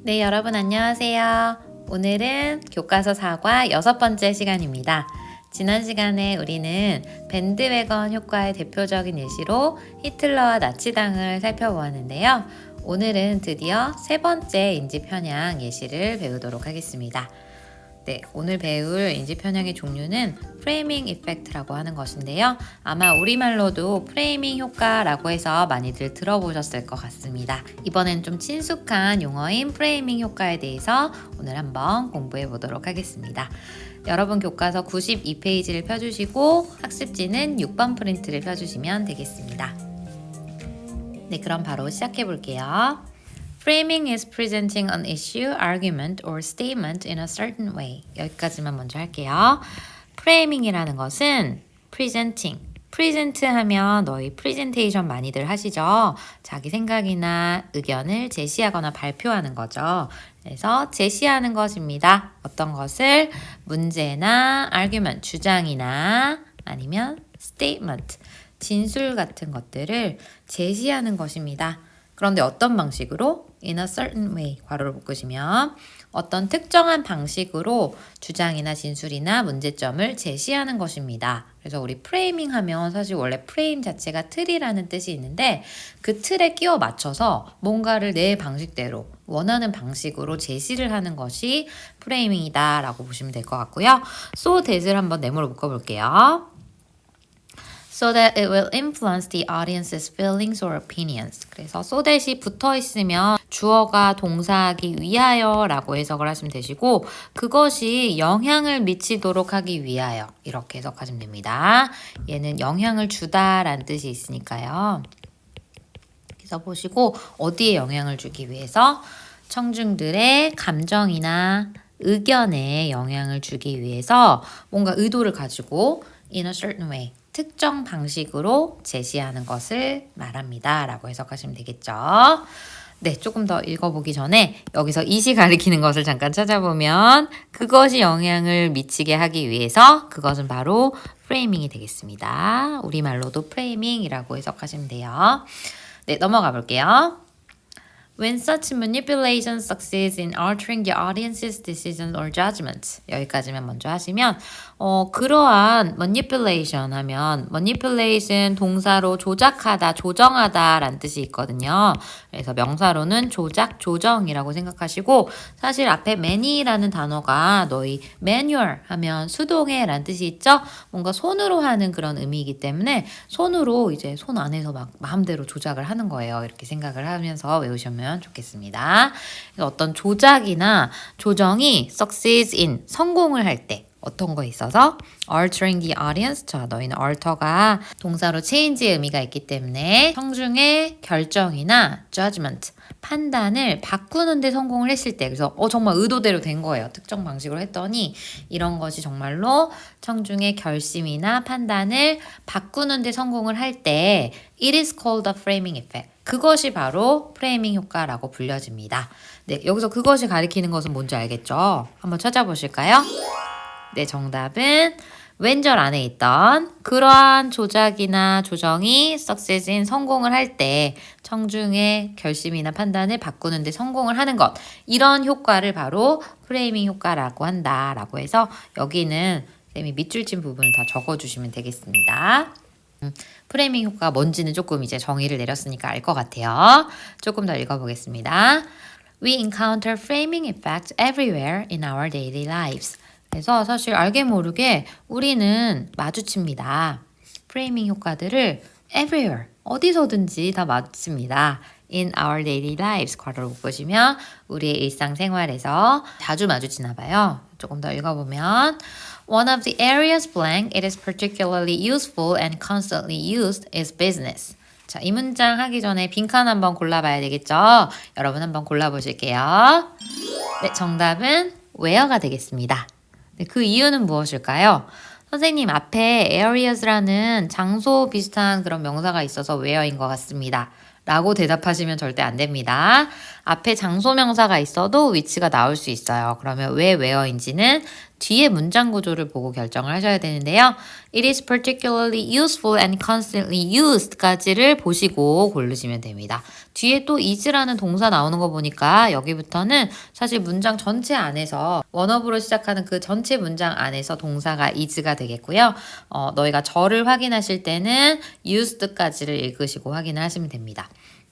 네, 여러분 안녕하세요. 오늘은 교과서 4과 6번째 시간입니다. 지난 시간에 우리는 밴드웨건 효과의 대표적인 예시로 히틀러와 나치당을 살펴보았는데요. 오늘은 드디어 세 번째 인지편향 예시를 배우도록 하겠습니다. 네, 오늘 배울 인지편향의 종류는 프레이밍 이펙트라고 하는 것인데요. 아마 우리말로도 프레이밍 효과라고 해서 많이들 들어보셨을 것 같습니다. 이번엔 좀 친숙한 용어인 프레이밍 효과에 대해서 오늘 한번 공부해 보도록 하겠습니다. 여러분 교과서 92페이지를 펴주시고 학습지는 6번 프린트를 펴주시면 되겠습니다. 네, 그럼 바로 시작해 볼게요. Framing is presenting an issue, argument, or statement in a certain way. 여기까지만 먼저 할게요. Framing이라는 것은 presenting. present 하면 너희 프레젠테이션 많이들 하시죠? 자기 생각이나 의견을 제시하거나 발표하는 거죠. 그래서 제시하는 것입니다. 어떤 것을? 문제나 argument, 주장이나 아니면 statement, 진술 같은 것들을 제시하는 것입니다. 그런데 어떤 방식으로? In a certain way, 괄호를 묶으시면 어떤 특정한 방식으로 주장이나 진술이나 문제점을 제시하는 것입니다. 그래서 우리 프레이밍 하면 사실 원래 프레임 자체가 틀이라는 뜻이 있는데 그 틀에 끼워 맞춰서 뭔가를 내 방식대로 원하는 방식으로 제시를 하는 것이 프레이밍이다 라고 보시면 될 것 같고요. So that을 한번 네모로 묶어볼게요. So that it will influence the audience's feelings or opinions. 그래서 so that이 붙어 있으면 주어가 동사하기 위하여 라고 해석을 하시면 되시고 그것이 영향을 미치도록 하기 위하여 이렇게 해석하시면 됩니다. 얘는 영향을 주다 라는 뜻이 있으니까요. 그래서 보시고 어디에 영향을 주기 위해서 청중들의 감정이나 의견에 영향을 주기 위해서 뭔가 의도를 가지고 in a certain way 특정 방식으로 제시하는 것을 말합니다. 라고 해석하시면 되겠죠. 네, 조금 더 읽어보기 전에 여기서 이시 가리키는 것을 잠깐 찾아보면 그것이 영향을 미치게 하기 위해서 그것은 바로 프레이밍이 되겠습니다. 우리말로도 프레이밍이라고 해석하시면 돼요. 네, 넘어가 볼게요. When such manipulation succeeds in altering the audience's decision or judgment. 여기까지만 먼저 하시면 그러한 manipulation 하면 manipulation 동사로 조작하다, 조정하다 라는 뜻이 있거든요. 그래서 명사로는 조작, 조정이라고 생각하시고 사실 앞에 many라는 단어가 너희 manual 하면 수동의 라는 뜻이 있죠? 뭔가 손으로 하는 그런 의미이기 때문에 손으로 이제 손 안에서 막 마음대로 조작을 하는 거예요. 이렇게 생각을 하면서 외우시면 좋겠습니다. 어떤 조작이나 조정이 succeeds in 성공을 할 때 어떤 거에 있어서 altering the audience 자 너희는 alter가 동사로 change의 의미가 있기 때문에 청중의 결정이나 judgment 판단을 바꾸는 데 성공을 했을 때 그래서 정말 의도대로 된 거예요. 특정 방식으로 했더니 이런 것이 정말로 청중의 결심이나 판단을 바꾸는 데 성공을 할 때 it is called a framing effect. 그것이 바로 프레이밍 효과라고 불려집니다. 네, 여기서 그것이 가리키는 것은 뭔지 알겠죠? 한번 찾아보실까요? 네, 정답은 왼절 안에 있던 그러한 조작이나 조정이 success인 성공을 할 때 청중의 결심이나 판단을 바꾸는 데 성공을 하는 것 이런 효과를 바로 프레이밍 효과라고 한다라고 해서 여기는 쌤이 밑줄 친 부분을 다 적어주시면 되겠습니다. 프레이밍 효과가 뭔지는 조금 이제 정의를 내렸으니까 알 것 같아요. 조금 더 읽어보겠습니다. We encounter framing effects everywhere in our daily lives. 그래서 사실 알게 모르게 우리는 마주칩니다. 프레이밍 효과들을 everywhere, 어디서든지 다 마주칩니다. In our daily lives, 괄호를 묶으시면 우리의 일상생활에서 자주 마주치나 봐요. 조금 더 읽어보면 One of the areas blank it is particularly useful and constantly used is business. 자, 이 문장 하기 전에 빈칸 한번 골라봐야 되겠죠? 여러분 한번 골라보실게요. 네, 정답은 where가 되겠습니다. 네, 그 이유는 무엇일까요? 선생님 앞에 areas라는 장소 비슷한 그런 명사가 있어서 where인 것 같습니다. 라고 대답하시면 절대 안 됩니다. 앞에 장소명사가 있어도 위치가 나올 수 있어요. 그러면 왜 where인지는 뒤에 문장 구조를 보고 결정을 하셔야 되는데요. It is particularly useful and constantly used까지를 보시고 고르시면 됩니다. 뒤에 또 is라는 동사 나오는 거 보니까 여기부터는 사실 문장 전체 안에서 원어브로 시작하는 그 전체 문장 안에서 동사가 is가 되겠고요. 너희가 절을 확인하실 때는 used까지를 읽으시고 확인을 하시면 됩니다.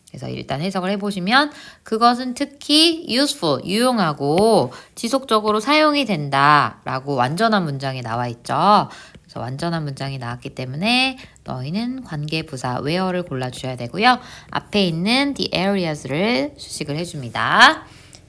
그래서 일단 해석을 해보시면 그것은 특히 useful, 유용하고 지속적으로 사용이 된다 라고 완전한 문장이 나와 있죠. 그래서 완전한 문장이 나왔기 때문에 너희는 관계부사 where를 골라주셔야 되고요. 앞에 있는 the areas를 수식을 해줍니다.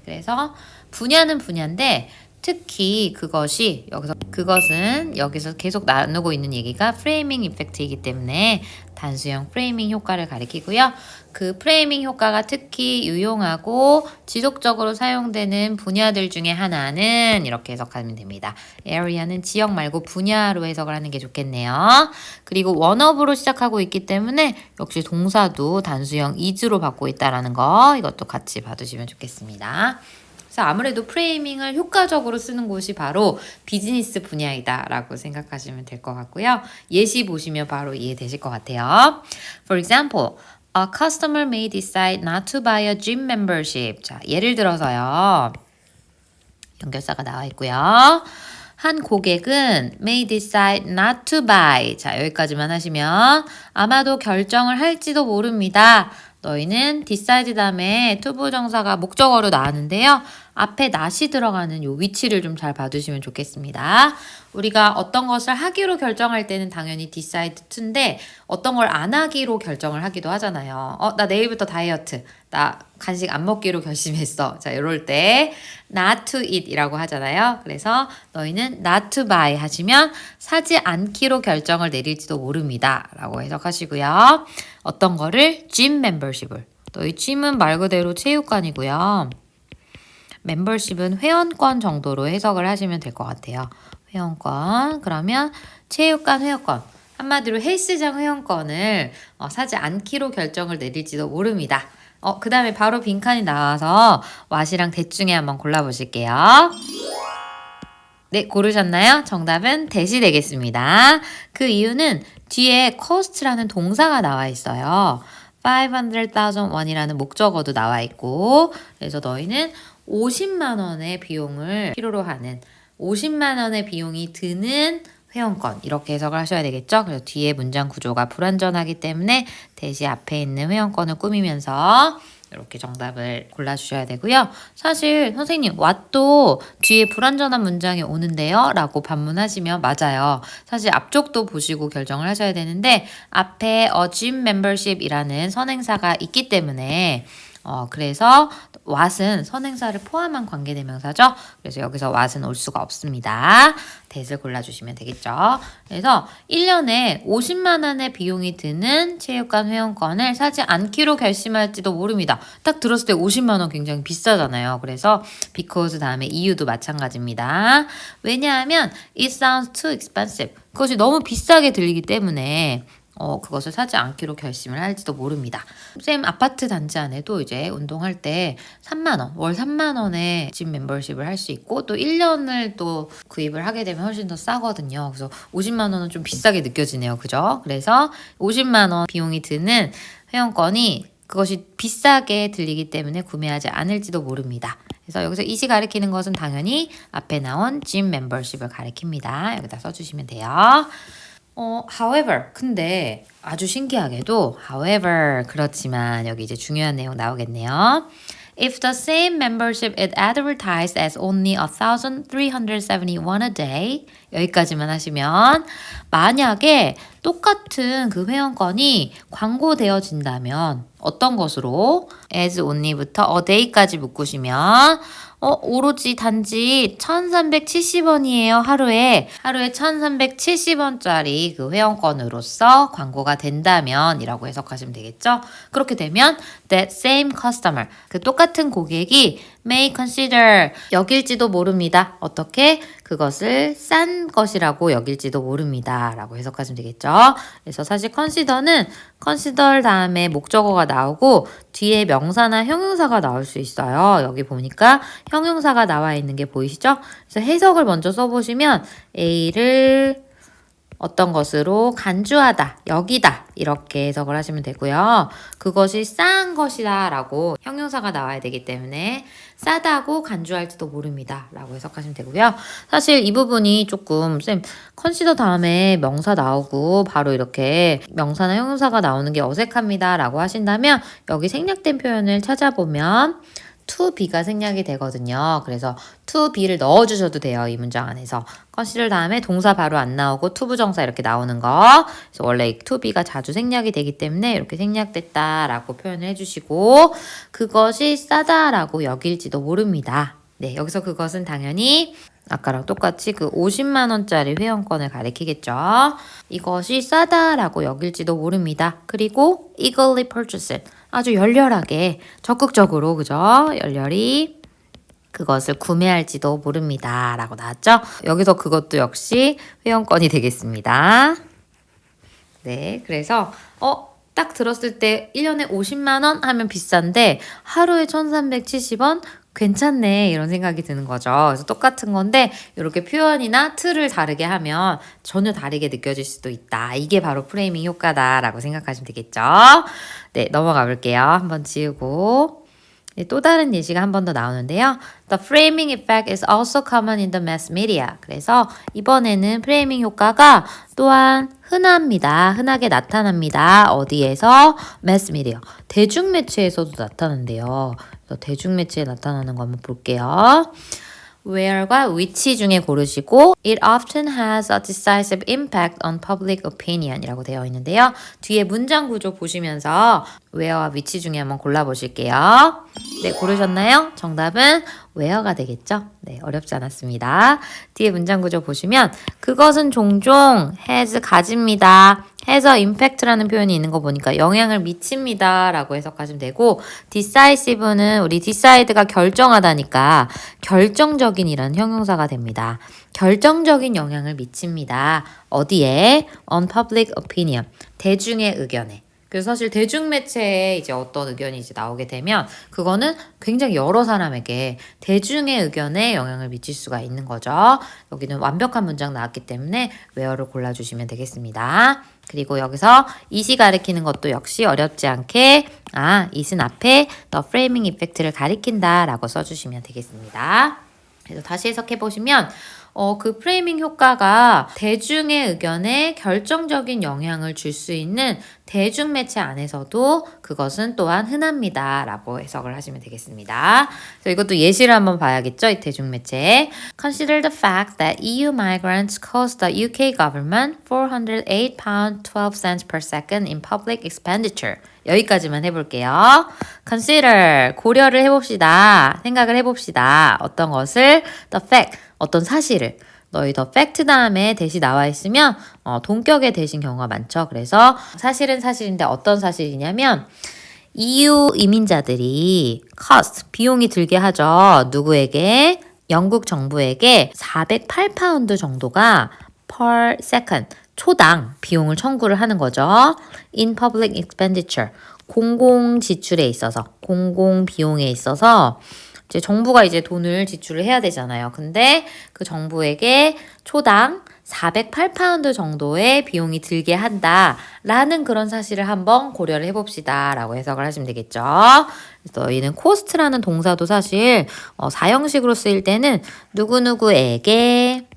그래서 분야는 분야인데 특히 그것은 여기서 계속 나누고 있는 얘기가 프레이밍 이펙트이기 때문에 단수형 프레이밍 효과를 가리키고요. 그 프레이밍 효과가 특히 유용하고 지속적으로 사용되는 분야들 중에 하나는 이렇게 해석하면 됩니다. area는 지역 말고 분야로 해석을 하는 게 좋겠네요. 그리고 원어브로 시작하고 있기 때문에 역시 동사도 단수형 is로 받고 있다는 거 이것도 같이 봐두시면 좋겠습니다. 그래서 아무래도 프레이밍을 효과적으로 쓰는 곳이 바로 비즈니스 분야이다 라고 생각하시면 될 것 같고요. 예시 보시면 바로 이해되실 것 같아요. For example, a customer may decide not to buy a gym membership. 자, 예를 들어서요. 연결사가 나와 있고요. 한 고객은 may decide not to buy. 자, 여기까지만 하시면 아마도 결정을 할지도 모릅니다. 너희는 decide 다음에 to 부정사가 목적어로 나왔는데요. 앞에 not이 들어가는 요 위치를 좀 잘 봐두시면 좋겠습니다. 우리가 어떤 것을 하기로 결정할 때는 당연히 decide to인데 어떤 걸 안 하기로 결정을 하기도 하잖아요. 나 내일부터 다이어트. 나 간식 안 먹기로 결심했어. 자, 이럴 때 not to eat 이라고 하잖아요. 그래서 너희는 not to buy 하시면 사지 않기로 결정을 내릴지도 모릅니다. 라고 해석하시고요. 어떤 거를 gym membership을. 너희 gym은 말 그대로 체육관이고요. 멤버십은 회원권 정도로 해석을 하시면 될 것 같아요. 회원권. 그러면 체육관 회원권. 한마디로 헬스장 회원권을 사지 않기로 결정을 내릴지도 모릅니다. 그 다음에 바로 빈칸이 나와서 what이랑 that 중에 한번 골라보실게요. 네, 고르셨나요? 정답은 that이 되겠습니다. 그 이유는 뒤에 cost라는 동사가 나와 있어요. 500,000 원이라는 목적어도 나와 있고 그래서 너희는 50만 원의 비용을 필요로 하는 50만 원의 비용이 드는 회원권 이렇게 해석을 하셔야 되겠죠. 그래서 뒤에 문장 구조가 불완전하기 때문에 대시 앞에 있는 회원권을 꾸미면서 이렇게 정답을 골라주셔야 되고요. 사실 선생님 what도 뒤에 불완전한 문장이 오는데요 라고 반문하시면 맞아요. 사실 앞쪽도 보시고 결정을 하셔야 되는데 앞에 a gym membership 이라는 선행사가 있기 때문에 그래서 what은 선행사를 포함한 관계대명사죠. 그래서 여기서 what은 올 수가 없습니다. that을 골라주시면 되겠죠. 그래서 1년에 50만 원의 비용이 드는 체육관 회원권을 사지 않기로 결심할지도 모릅니다. 딱 들었을 때 50만 원 굉장히 비싸잖아요. 그래서 because 다음에 이유도 마찬가지입니다. 왜냐하면 it sounds too expensive. 그것이 너무 비싸게 들리기 때문에 그것을 사지 않기로 결심을 할지도 모릅니다. 쌤 아파트 단지 안에도 이제 운동할 때 3만 원, 월 3만 원에 집 멤버십을 할 수 있고 또 1년을 또 구입을 하게 되면 훨씬 더 싸거든요. 그래서 50만 원은 좀 비싸게 느껴지네요. 그죠? 그래서 50만 원 비용이 드는 회원권이 그것이 비싸게 들리기 때문에 구매하지 않을지도 모릅니다. 그래서 여기서 이시 가리키는 것은 당연히 앞에 나온 gym membership을 가리킵니다. 여기다 써주시면 돼요. however, 근데 아주 신기하게도 however, 그렇지만 여기 이제 중요한 내용 나오겠네요. If the same membership is advertised as only 1,371 a day 여기까지만 하시면 만약에 똑같은 그 회원권이 광고되어진다면 어떤 것으로 as only부터 a day까지 묶으시면 오로지 단지 1,370원이에요. 하루에 1,370원짜리 그 회원권으로서 광고가 된다면 이라고 해석하시면 되겠죠. 그렇게 되면 that same customer 그 똑같은 고객이 may consider 여길지도 모릅니다. 어떻게? 그것을 싼 것이라고 여길지도 모릅니다. 라고 해석하시면 되겠죠. 그래서 사실 consider는 consider 다음에 목적어가 나오고 뒤에 명사나 형용사가 나올 수 있어요. 여기 보니까 형용사가 나와 있는 게 보이시죠? 그래서 해석을 먼저 써보시면 A를 어떤 것으로 간주하다, 여기다 이렇게 해석을 하시면 되고요. 그것이 싼 것이다 라고 형용사가 나와야 되기 때문에 싸다고 간주할지도 모릅니다 라고 해석하시면 되고요. 사실 이 부분이 조금 컨시더 다음에 명사 나오고 바로 이렇게 명사나 형용사가 나오는 게 어색합니다 라고 하신다면 여기 생략된 표현을 찾아보면 to be가 생략이 되거든요. 그래서 to be를 넣어주셔도 돼요. 이 문장 안에서. consider 다음에 동사 바로 안 나오고 to 부정사 이렇게 나오는 거. 그래서 원래 to be가 자주 생략이 되기 때문에 이렇게 생략됐다라고 표현을 해주시고 그것이 싸다라고 여길지도 모릅니다. 네, 여기서 그것은 당연히 아까랑 똑같이 그 50만 원짜리 회원권을 가리키겠죠. 이것이 싸다라고 여길지도 모릅니다. 그리고 eagerly purchase it. 아주 열렬하게 적극적으로 그죠? 열렬히 그것을 구매할지도 모릅니다. 라고 나왔죠? 여기서 그것도 역시 회원권이 되겠습니다. 네, 그래서 딱 들었을 때 1년에 50만 원 하면 비싼데 하루에 1370원? 괜찮네 이런 생각이 드는 거죠. 그래서 똑같은 건데 이렇게 표현이나 틀을 다르게 하면 전혀 다르게 느껴질 수도 있다. 이게 바로 프레이밍 효과다라고 생각하시면 되겠죠. 네, 넘어가 볼게요. 한번 지우고 네, 또 다른 예시가 한 번 더 나오는데요. The framing effect is also common in the mass media. 그래서 이번에는 프레이밍 효과가 또한 흔하게 나타납니다. 어디에서? mass media. 대중매체에서도 나타난대요. 그래서 대중매체에 나타나는 거 한번 볼게요. where과 which 중에 고르시고 it often has a decisive impact on public opinion 이라고 되어 있는데요. 뒤에 문장 구조 보시면서 where와 which 중에 한번 골라보실게요. 네, 고르셨나요? 정답은 where가 되겠죠? 네, 어렵지 않았습니다. 뒤에 문장 구조 보시면 그것은 종종 has 가집니다. has a impact라는 표현이 있는 거 보니까 영향을 미칩니다 라고 해석하시면 되고 decisive는 우리 decide가 결정하다니까 결정적인 이란 형용사가 됩니다. 결정적인 영향을 미칩니다. 어디에? on public opinion. 대중의 의견에. 그래서 사실 대중매체에 이제 어떤 의견이 이제 나오게 되면 그거는 굉장히 여러 사람에게 대중의 의견에 영향을 미칠 수가 있는 거죠. 여기는 완벽한 문장 나왔기 때문에 where를 골라주시면 되겠습니다. 그리고 여기서 it이 가리키는 것도 역시 어렵지 않게 it은 앞에 the framing effect를 가리킨다 라고 써주시면 되겠습니다. 그래서 다시 해석해 보시면 그 프레이밍 효과가 대중의 의견에 결정적인 영향을 줄 수 있는 대중매체 안에서도 그것은 또한 흔합니다. 라고 해석을 하시면 되겠습니다. 그래서 이것도 예시를 한번 봐야겠죠? 이 대중매체. Consider the fact that EU migrants cost the UK government £408.12 per second in public expenditure. 여기까지만 해볼게요. Consider, 고려를 해봅시다. 생각을 해봅시다. 어떤 것을? The fact, 어떤 사실을. 너희 the fact 다음에 대시 나와 있으면 동격의 대신 경우가 많죠. 그래서 사실은 사실인데 어떤 사실이냐면 EU 이민자들이 cost, 비용이 들게 하죠. 누구에게? 영국 정부에게 408파운드 정도가 per second, 초당 비용을 청구를 하는 거죠. in public expenditure, 공공 지출에 있어서, 공공 비용에 있어서 이제 정부가 이제 돈을 지출을 해야 되잖아요. 근데 그 정부에게 초당 408파운드 정도의 비용이 들게 한다라는 그런 사실을 한번 고려를 해봅시다 라고 해석을 하시면 되겠죠. 그래서 이는 cost라는 동사도 사실 사형식으로 쓰일 때는 누구누구에게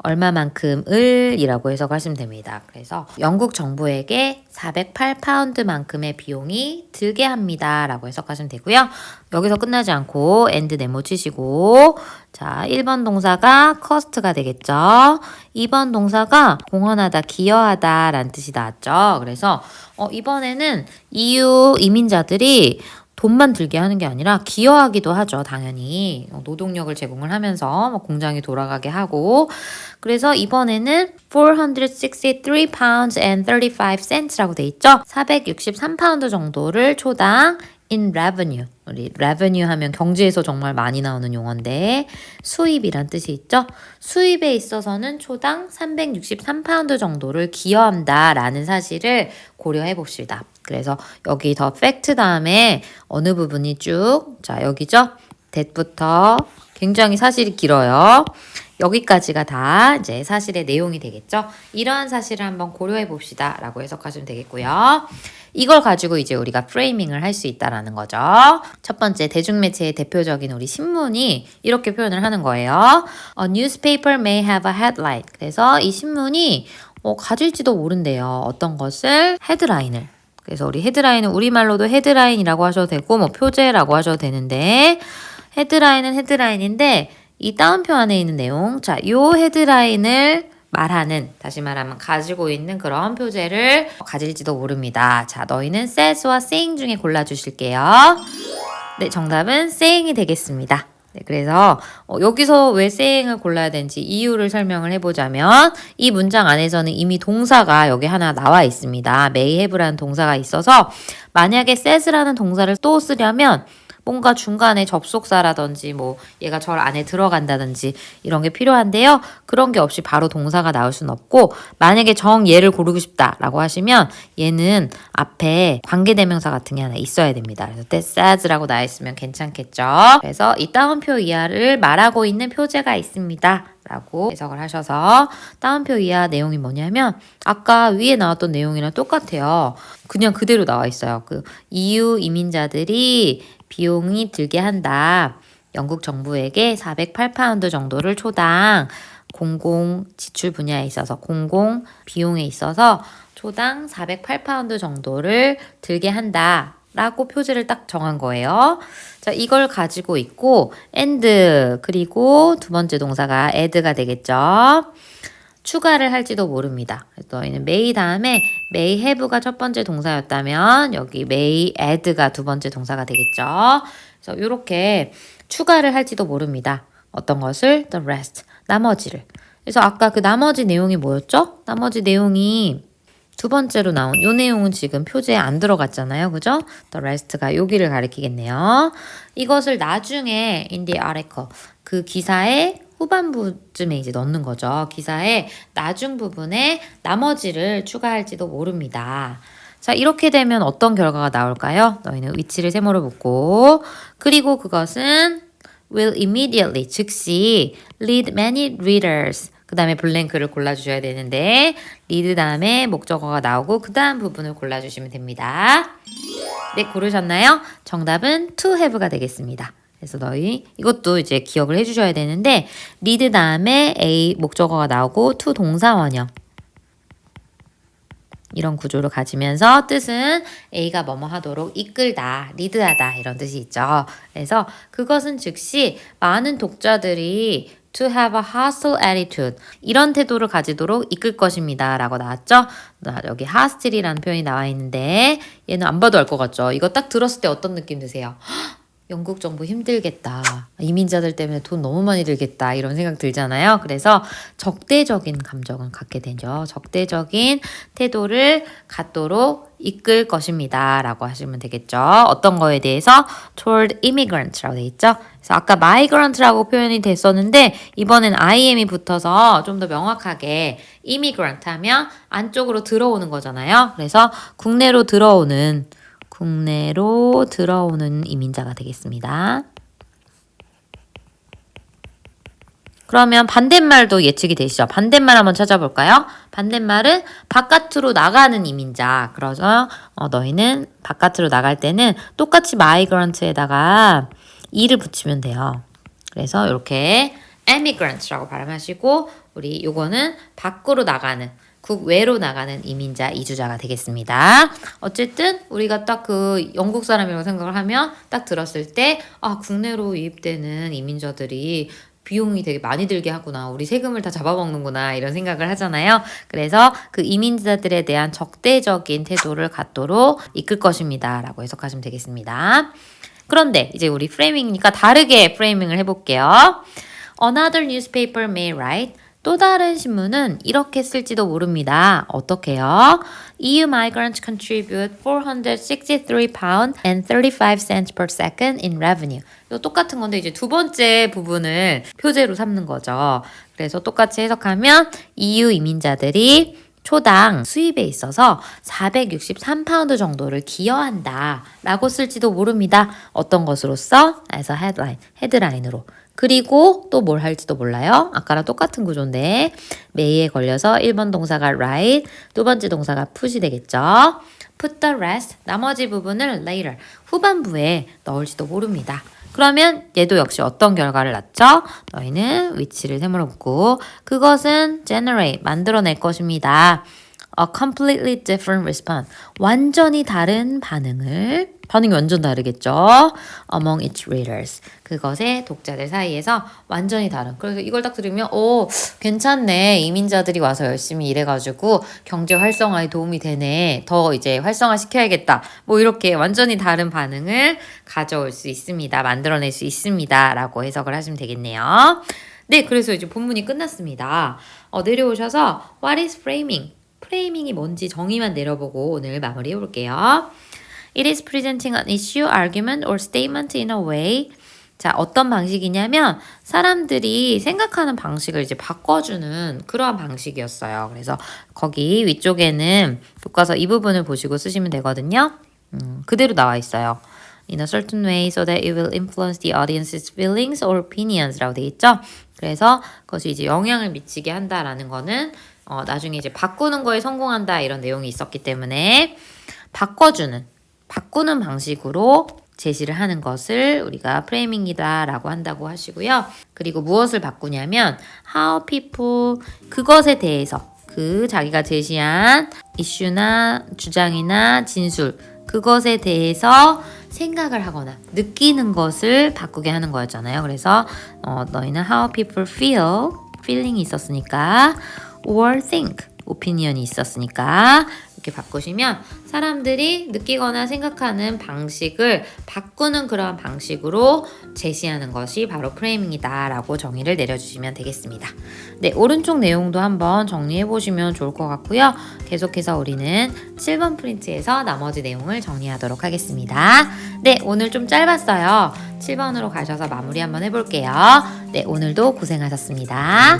얼마만큼을 이라고 해석하시면 됩니다. 그래서 영국 정부에게 408파운드만큼의 비용이 들게 합니다. 라고 해석하시면 되고요. 여기서 끝나지 않고 and 네모 치시고 자 1번 동사가 cost가 되겠죠. 2번 동사가 공헌하다, 기여하다 라는 뜻이 나왔죠. 그래서 이번에는 EU 이민자들이 돈만 들게 하는 게 아니라 기여하기도 하죠. 당연히 노동력을 제공을 하면서 공장이 돌아가게 하고 그래서 이번에는 463 pounds and 35 cents라고 돼 있죠. 463파운드 정도를 초당 in revenue. 우리 revenue 하면 경제에서 정말 많이 나오는 용어인데 수입이란 뜻이 있죠. 수입에 있어서는 초당 363파운드 정도를 기여한다라는 사실을 고려해 봅시다. 그래서 여기 더 팩트 다음에 어느 부분이 쭉, 자 여기죠. that부터 굉장히 사실이 길어요. 여기까지가 다 이제 사실의 내용이 되겠죠. 이러한 사실을 한번 고려해 봅시다 라고 해석하시면 되겠고요. 이걸 가지고 이제 우리가 프레이밍을 할 수 있다라는 거죠. 첫 번째, 대중매체의 대표적인 우리 신문이 이렇게 표현을 하는 거예요. A newspaper may have a headline. 그래서 이 신문이 가질지도 모른대요. 어떤 것을? 헤드라인을. 그래서 우리 헤드라인은 우리말로도 헤드라인이라고 하셔도 되고 뭐 표제라고 하셔도 되는데 헤드라인은 헤드라인인데 이 따옴표 안에 있는 내용, 자, 요 헤드라인을 말하는, 다시 말하면 가지고 있는 그런 표제를 가질지도 모릅니다. 자, 너희는 says와 saying 중에 골라주실게요. 네, 정답은 saying이 되겠습니다. 네, 그래서 여기서 왜 saying을 골라야 되는지 이유를 설명을 해보자면 이 문장 안에서는 이미 동사가 여기 하나 나와 있습니다. may have라는 동사가 있어서 만약에 says라는 동사를 또 쓰려면 뭔가 중간에 접속사라든지 뭐 얘가 절 안에 들어간다든지 이런 게 필요한데요. 그런 게 없이 바로 동사가 나올 수는 없고 만약에 얘를 고르고 싶다라고 하시면 얘는 앞에 관계대명사 같은 게 하나 있어야 됩니다. 그래서 that says라고 나와 있으면 괜찮겠죠. 그래서 이 따옴표 이하를 말하고 있는 표제가 있습니다. 라고 해석을 하셔서 따옴표 이하 내용이 뭐냐면 아까 위에 나왔던 내용이랑 똑같아요. 그냥 그대로 나와 있어요. 그 EU 이민자들이 비용이 들게 한다. 영국 정부에게 408파운드 정도를 초당 공공 지출 분야에 있어서 공공 비용에 있어서 초당 408파운드 정도를 들게 한다. 라고 표제를 딱 정한 거예요. 자, 이걸 가지고 있고 and 그리고 두 번째 동사가 add가 되겠죠. 추가를 할지도 모릅니다. 그래서 너희는 may 다음에 may have가 첫 번째 동사였다면 여기 may add가 두 번째 동사가 되겠죠. 그래서 이렇게 추가를 할지도 모릅니다. 어떤 것을? the rest, 나머지를. 그래서 아까 그 나머지 내용이 뭐였죠? 나머지 내용이 두 번째로 나온 이 내용은 지금 표제에 안 들어갔잖아요. 그죠? The rest가 여기를 가리키겠네요. 이것을 나중에 in the article, 그 기사의 후반부쯤에 이제 넣는 거죠. 기사의 나중 부분에 나머지를 추가할지도 모릅니다. 자, 이렇게 되면 어떤 결과가 나올까요? 너희는 위치를 세모로 묶고 그리고 그것은 will immediately, 즉시 lead many readers, 그 다음에 블랭크를 골라주셔야 되는데 lead 다음에 목적어가 나오고 그 다음 부분을 골라주시면 됩니다. 네, 고르셨나요? 정답은 to have가 되겠습니다. 그래서 너희 이것도 이제 기억을 해주셔야 되는데 lead 다음에 a 목적어가 나오고 to 동사원형 이런 구조를 가지면서 뜻은 A가 뭐뭐 하도록 이끌다, 리드하다 이런 뜻이 있죠. 그래서 그것은 즉시 많은 독자들이 to have a hostile attitude 이런 태도를 가지도록 이끌 것입니다 라고 나왔죠. 여기 hostile이라는 표현이 나와 있는데 얘는 안 봐도 알 것 같죠. 이거 딱 들었을 때 어떤 느낌 드세요? 영국 정부 힘들겠다. 이민자들 때문에 돈 너무 많이 들겠다. 이런 생각 들잖아요. 그래서 적대적인 감정을 갖게 되죠. 적대적인 태도를 갖도록 이끌 것입니다. 라고 하시면 되겠죠. 어떤 거에 대해서 toward immigrant라고 되어 있죠. 그래서 아까 migrant라고 표현이 됐었는데 이번엔 IM이 붙어서 좀 더 명확하게 immigrant 하면 안쪽으로 들어오는 거잖아요. 그래서 국내로 들어오는 이민자가 되겠습니다. 그러면 반대말도 예측이 되시죠? 반대말 한번 찾아볼까요? 반대말은 바깥으로 나가는 이민자. 그래서 너희는 바깥으로 나갈 때는 똑같이 migrant에다가 e를 붙이면 돼요. 그래서 이렇게 emigrant라고 발음하시고 우리 요거는 밖으로 나가는 국외로 나가는 이민자, 이주자가 되겠습니다. 어쨌든 우리가 딱 그 영국 사람이라고 생각을 하면 딱 들었을 때 아, 국내로 유입되는 이민자들이 비용이 되게 많이 들게 하구나. 우리 세금을 다 잡아먹는구나. 이런 생각을 하잖아요. 그래서 그 이민자들에 대한 적대적인 태도를 갖도록 이끌 것입니다. 라고 해석하시면 되겠습니다. 그런데 이제 우리 프레이밍이니까 다르게 프레이밍을 해볼게요. Another newspaper may write 또 다른 신문은 이렇게 쓸지도 모릅니다. 어떻게요? EU migrants contribute 463 pounds and 35 cents per second in revenue. 이거 똑같은 건데 이제 두 번째 부분을 표제로 삼는 거죠. 그래서 똑같이 해석하면 EU 이민자들이 초당 수입에 있어서 463파운드 정도를 기여한다 라고 쓸지도 모릅니다. 어떤 것으로써? as a headline, 헤드라인으로. 그리고 또 뭘 할지도 몰라요. 아까랑 똑같은 구조인데 may에 걸려서 1번 동사가 write, 두 번째 동사가 put이 되겠죠. put the rest, 나머지 부분을 later, 후반부에 넣을지도 모릅니다. 그러면 얘도 역시 어떤 결과를 낳죠? 너희는 which를 세모로 붙고 그것은 generate, 만들어낼 것입니다. A completely different response, 완전히 다른 반응이 완전 다르겠죠? Among its readers, 그것의 독자들 사이에서 완전히 다른. 그래서 이걸 딱 들으면 괜찮네. 이민자들이 와서 열심히 일해가지고 경제 활성화에 도움이 되네. 더 이제 활성화 시켜야겠다. 뭐 이렇게 완전히 다른 반응을 가져올 수 있습니다. 만들어낼 수 있습니다. 라고 해석을 하시면 되겠네요. 네, 그래서 이제 본문이 끝났습니다. 내려오셔서 What is framing? 프레이밍이 뭔지 정의만 내려보고 오늘 마무리해 볼게요. It is presenting an issue, argument, or statement in a way. 자, 어떤 방식이냐면 사람들이 생각하는 방식을 이제 바꿔주는 그러한 방식이었어요. 그래서 거기 위쪽에는 교과서 이 부분을 보시고 쓰시면 되거든요. 그대로 나와 있어요. In a certain way so that it will influence the audience's feelings or opinions 라고 되어 있죠. 그래서 그것이 이제 영향을 미치게 한다라는 거는 나중에 이제 바꾸는 거에 성공한다 이런 내용이 있었기 때문에 바꾸는 방식으로 제시를 하는 것을 우리가 프레이밍이다 라고 한다고 하시고요. 그리고 무엇을 바꾸냐면 how people, 그것에 대해서 자기가 제시한 이슈나 주장이나 진술, 그것에 대해서 생각을 하거나 느끼는 것을 바꾸게 하는 거였잖아요. 그래서 너희는 how people feel, feeling이 있었으니까 or think, opinion이 있었으니까 이렇게 바꾸시면 사람들이 느끼거나 생각하는 방식을 바꾸는 그러한 방식으로 제시하는 것이 바로 프레이밍이다 라고 정의를 내려주시면 되겠습니다. 네, 오른쪽 내용도 한번 정리해 보시면 좋을 것 같고요. 계속해서 우리는 7번 프린트에서 나머지 내용을 정리하도록 하겠습니다. 네, 오늘 좀 짧았어요. 7번으로 가셔서 마무리 한번 해볼게요. 네, 오늘도 고생하셨습니다.